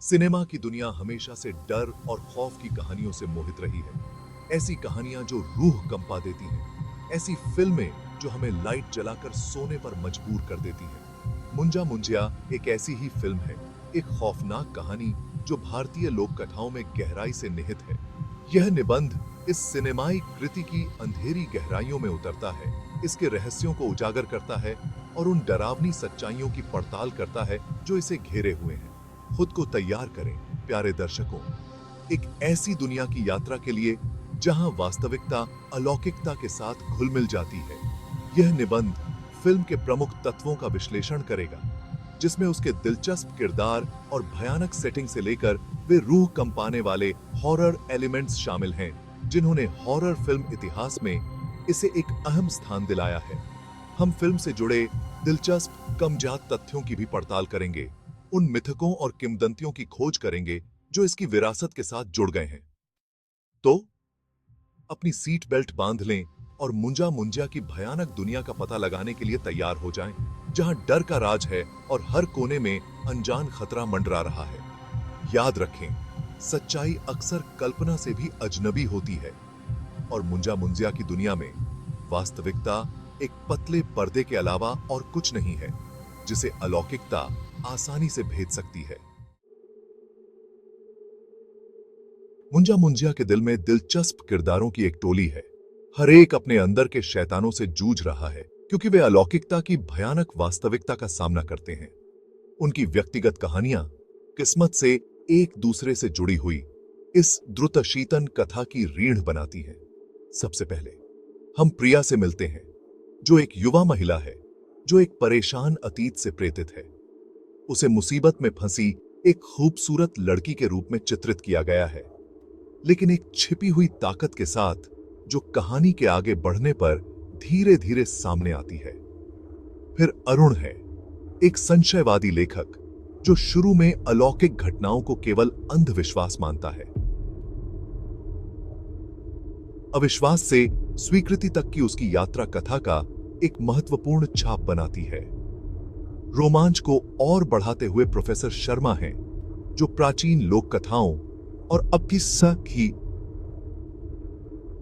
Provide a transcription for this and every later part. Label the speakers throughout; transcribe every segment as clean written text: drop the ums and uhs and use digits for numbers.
Speaker 1: Cinema की दुनिया हमेशा से डर और खौफ की कहानियों से मोहित रही है। ऐसी कहानियां जो रूह कंपा देती हैं, ऐसी फिल्में जो हमें लाइट जलाकर सोने पर मजबूर कर देती हैं। मुंजा मुंजिया एक ऐसी ही फिल्म है, एक खौफनाक कहानी जो भारतीय लोक कथाओं में गहराई से निहित है। यह निबंध इस सिनेमाई कृति की अंधेरी गहराइयों में उतरता है, इसके रहस्यों को उजागर करता है और उन डरावनी सच्चाइयों की पड़ताल करता है जो इसे घेरे हुए हैं। खुद को तैयार करें प्यारे दर्शकों, एक ऐसी दुनिया की यात्रा के लिए जहां वास्तविकता अलौकिकता के साथ घुल मिल जाती है। यह निबंध फिल्म के प्रमुख तत्वों का विश्लेषण करेगा, जिसमें उसके दिलचस्प किरदार और भयानक सेटिंग से लेकर वे रूह कंपाने वाले हॉरर एलिमेंट्स शामिल हैं, जिन्होंने हॉरर फिल्म इतिहास में इसे एक अहम स्थान दिलाया है। हम फिल्म से जुड़े दिलचस्प कमजात तथ्यों की भी पड़ताल करेंगे, उन मिथकों और किंवदंतियों की खोज करेंगे जो इसकी विरासत के साथ जुड़ गए हैं। तो अपनी सीट बेल्ट बांध लें और मुंजा मुंजिया की भयानक दुनिया का पता लगाने के लिए तैयार हो जाएं, जहां डर का राज है और हर कोने में अनजान खतरा मंडरा रहा है। याद रखें, सच्चाई अक्सर कल्पना से भी अजनबी होती है और मुंजा मुंजिया की दुनिया में वास्तविकता एक पतले पर्दे के अलावा और कुछ नहीं है, जिसे अलौकिकता आसानी से भेद सकती है। मुंजा मुंजिया के दिल में दिलचस्प किरदारों की एक टोली है। हर एक अपने अंदर के शैतानों से जूझ रहा है, क्योंकि वे अलौकिकता की भयानक वास्तविकता का सामना करते हैं। उनकी व्यक्तिगत कहानियां किस्मत से एक दूसरे से जुड़ी हुई इस द्रुतशीतन कथा की रीढ़ बनाती है। सबसे पहले हम प्रिया से मिलते हैं, जो एक युवा महिला है जो एक परेशान अतीत से प्रेरित है। उसे मुसीबत में फंसी एक खूबसूरत लड़की के रूप में चित्रित किया गया है, लेकिन एक छिपी हुई ताकत के साथ जो कहानी के आगे बढ़ने पर धीरे धीरे सामने आती है। फिर अरुण है, एक संशयवादी लेखक जो शुरू में अलौकिक घटनाओं को केवल अंधविश्वास मानता है। अविश्वास से स्वीकृति तक की उसकी यात्रा कथा का एक महत्वपूर्ण छाप बनाती है। रोमांच को और बढ़ाते हुए प्रोफेसर शर्मा हैं, जो प्राचीन लोक कथाओं और अब की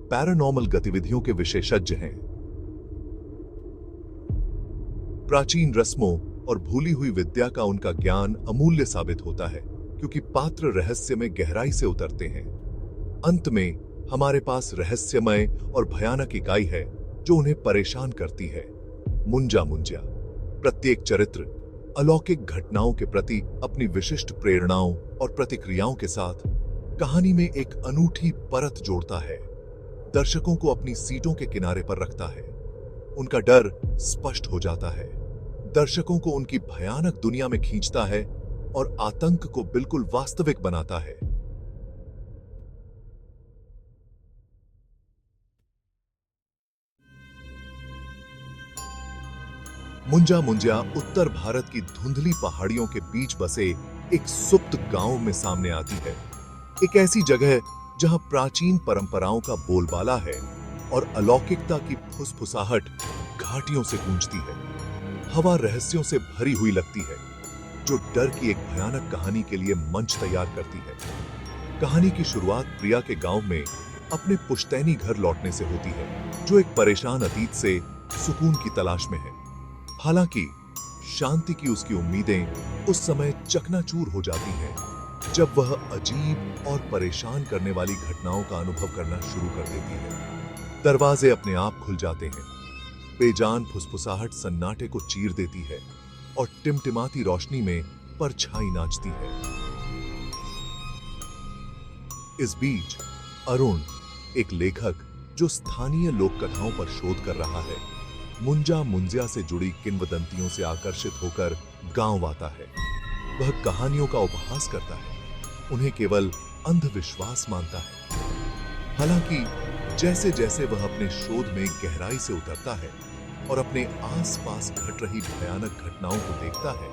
Speaker 1: पैरानॉर्मल गतिविधियों के विशेषज्ञ हैं। प्राचीन रस्मों और भूली हुई विद्या का उनका ज्ञान अमूल्य साबित होता है, क्योंकि पात्र रहस्य में गहराई से उतरते हैं। अंत में हमारे पास रहस्यमय और भयानक इकाई है जो उन्हें परेशान करती है, मुंजा मुंजिया। प्रत्येक चरित्र अलौकिक घटनाओं के प्रति अपनी विशिष्ट प्रेरणाओं और प्रतिक्रियाओं के साथ कहानी में एक अनूठी परत जोड़ता है, दर्शकों को अपनी सीटों के किनारे पर रखता है। उनका डर स्पष्ट हो जाता है, दर्शकों को उनकी भयानक दुनिया में खींचता है और आतंक को बिल्कुल वास्तविक बनाता है। मुंजा मुंजिया उत्तर भारत की धुंधली पहाड़ियों के बीच बसे एक सुप्त गांव में सामने आती है। एक ऐसी जगह जहां प्राचीन परंपराओं का बोलबाला है और अलौकिकता की फुसफुसाहट घाटियों से गूंजती है। हवा रहस्यों से भरी हुई लगती है, जो डर की एक भयानक कहानी के लिए मंच तैयार करती है। कहानी की शुरुआत प्रिया के गांव में अपने पुश्तैनी घर लौटने से होती है, जो एक परेशान अतीत से सुकून की तलाश में है। हालांकि शांति की उसकी उम्मीदें उस समय चकनाचूर हो जाती हैं, जब वह अजीब और परेशान करने वाली घटनाओं का अनुभव करना शुरू कर देती है। दरवाजे अपने आप खुल जाते हैं, बेजान फुसफुसाहट सन्नाटे को चीर देती है और टिमटिमाती रोशनी में परछाई नाचती है। इस बीच अरुण, एक लेखक जो स्थानीय लोक कथाओं पर शोध कर रहा है, मुंजा मुंजिया से जुड़ी किंवदंतियों से आकर्षित होकर गांव आता है। वह कहानियों का उपहास करता है, उन्हें केवल अंधविश्वास मानता है। हालांकि जैसे जैसे वह अपने शोध में गहराई से उतरता है और अपने आसपास घट रही भयानक घटनाओं को देखता है,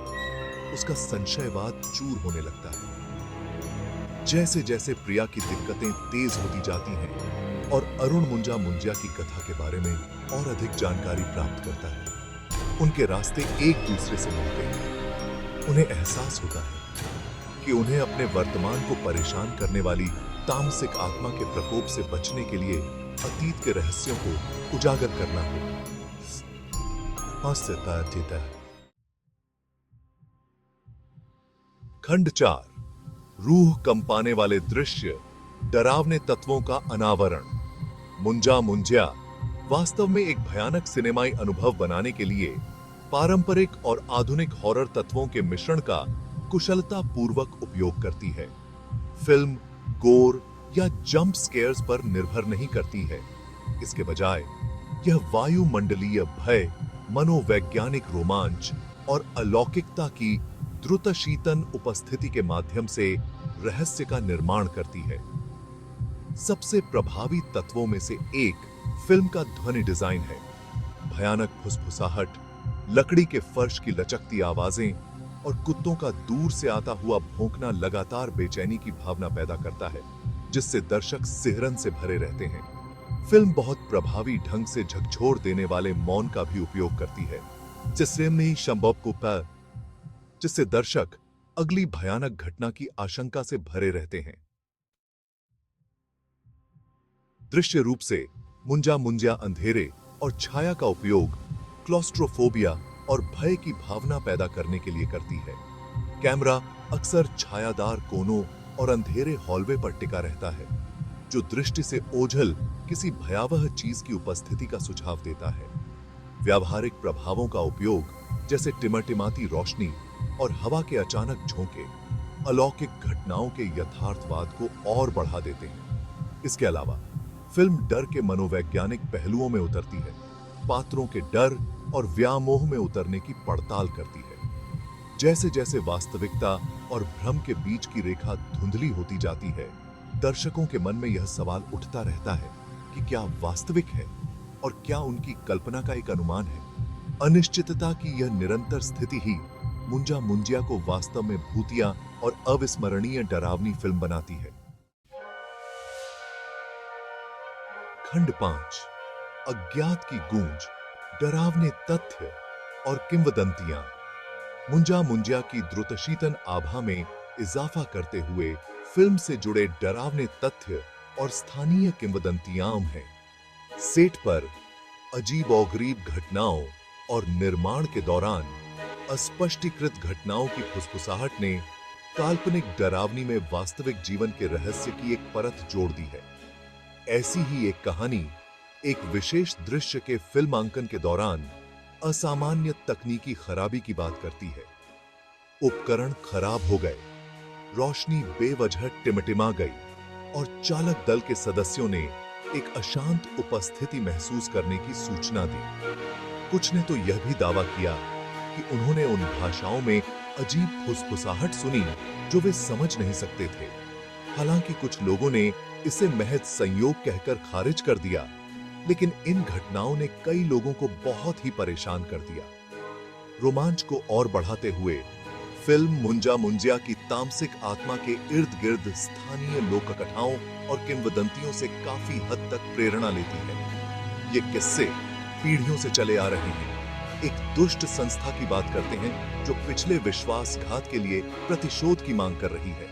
Speaker 1: उसका संशयवाद चूर होने लगता है। जैसे जैसे प्रिया की दिक्कतें तेज होती जाती हैं और अरुण मुंजा मुंजिया की कथा के बारे में और अधिक जानकारी प्राप्त करता है, उनके रास्ते एक दूसरे से मिलते हैं। उन्हें एहसास होता है कि उन्हें अपने वर्तमान को परेशान करने वाली तामसिक आत्मा के प्रकोप से बचने के लिए अतीत के रहस्यों को उजागर करना हो। खंड 4, रूह कंपाने वाले दृश्य, डरावने तत्वों का अनावरण। मुंजा मुंजिया वास्तव में एक भयानक सिनेमाई अनुभव बनाने के लिए पारंपरिक और आधुनिक हॉरर तत्वों के मिश्रण का कुशलता पूर्वक उपयोग करती है। फिल्म गोर या जंप स्केयर्स पर निर्भर नहीं करती है। इसके बजाय यह वायुमंडलीय भय, मनोवैज्ञानिक रोमांच और अलौकिकता की द्रुतशीतन उपस्थिति के माध्यम से रहस्य का निर्माण करती है। सबसे प्रभावी तत्वों में से एक फिल्म का ध्वनि डिजाइन है। भयानक फुसफुसाहट, लकड़ी के फर्श की लचकती आवाजें और कुत्तों का दूर से आता हुआ भौंकना लगातार बेचैनी की भावना पैदा करता है, जिससे दर्शक सिहरन से भरे रहते हैं। फिल्म बहुत प्रभावी ढंग से झकझोर देने वाले मौन का भी उपयोग करती है, जिससे दर्शक अगली भयानक घटना की आशंका से भरे रहते हैं। दृश्य रूप से मुंजा मुंजिया अंधेरे और छाया का उपयोग क्लॉस्ट्रोफोबिया और भय की भावना पैदा करने के लिए करती है। कैमरा अक्सर छायादार कोनों और अंधेरे हॉलवे पर टिका रहता है, जो दृष्टि से ओझल किसी भयावह चीज की उपस्थिति का सुझाव देता है। व्यावहारिक प्रभावों का उपयोग, जैसे टिमटिमाती रोशनी और हवा के अचानक झोंके, अलौकिक घटनाओं के यथार्थवाद को और बढ़ा देते हैं। इसके अलावा फिल्म डर के मनोवैज्ञानिक पहलुओं में उतरती है, पात्रों के डर और व्यामोह में उतरने की पड़ताल करती है। जैसे जैसे वास्तविकता और भ्रम के बीच की रेखा धुंधली होती जाती है, दर्शकों के मन में यह सवाल उठता रहता है कि क्या वास्तविक है और क्या उनकी कल्पना का एक अनुमान है। अनिश्चितता की यह निरंतर स्थिति ही मुंजा मुंजिया को वास्तव में भूतिया और अविस्मरणीय डरावनी फिल्म बनाती है। खंड 5, अज्ञात की गूंज, डरावने तथ्य और किंवदंतियां। मुंजा मुंजिया की द्रुतशीतन आभा में इजाफा करते हुए फिल्म से जुड़े डरावने तथ्य और स्थानीय किंवदंतियां हैं। सेट पर अजीबोगरीब घटनाओं और निर्माण के दौरान अस्पष्टीकृत घटनाओं की फुसफुसाहट ने काल्पनिक डरावनी में वास्तविक जीवन के रहस्य की एक परत जोड़ दी है। ऐसी ही एक कहानी एक विशेष दृश्य के फिल्मांकन के दौरान असामान्य तकनीकी खराबी की बात करती है। उपकरण खराब हो गए, रोशनी बेवजह टिमटिमा गई और चालक दल के सदस्यों ने एक अशांत उपस्थिति महसूस करने की सूचना दी। कुछ ने तो यह भी दावा किया कि उन्होंने उन भाषाओं में अजीब फुसफुसाहट सुनी जो वे समझ नहीं सकते थे। हालांकि कुछ लोगों ने इसे महज संयोग कहकर खारिज कर दिया, लेकिन इन घटनाओं ने कई लोगों को बहुत ही परेशान कर दिया। रोमांच को और बढ़ाते हुए फिल्म मुंजा मुंजिया की तामसिक आत्मा के इर्द गिर्द स्थानीय लोक कथाओं और किंवदंतियों से काफी हद तक प्रेरणा लेती है। ये किस्से पीढ़ियों से चले आ रहे हैं। एक दुष्ट संस्था की बात करते हैं जो पिछले विश्वासघात के लिए प्रतिशोध की मांग कर रही है।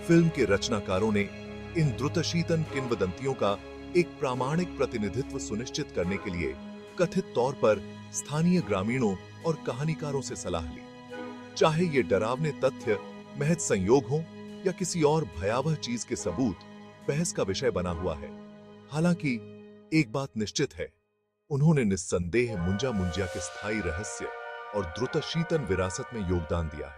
Speaker 1: फिल्म के रचनाकारों ने इन द्रुतशीतन किंवदंतियों का एक प्रामाणिक प्रतिनिधित्व सुनिश्चित करने के लिए कथित तौर पर स्थानीय ग्रामीणों और कहानीकारों से सलाह ली। चाहे ये डरावने तथ्य महज संयोग हो या किसी और भयावह चीज के सबूत, बहस का विषय बना हुआ है। हालांकि एक बात निश्चित है, उन्होंने निस्संदेह मुंजा मुंजिया के स्थायी रहस्य और द्रुतशीतन विरासत में योगदान दिया है।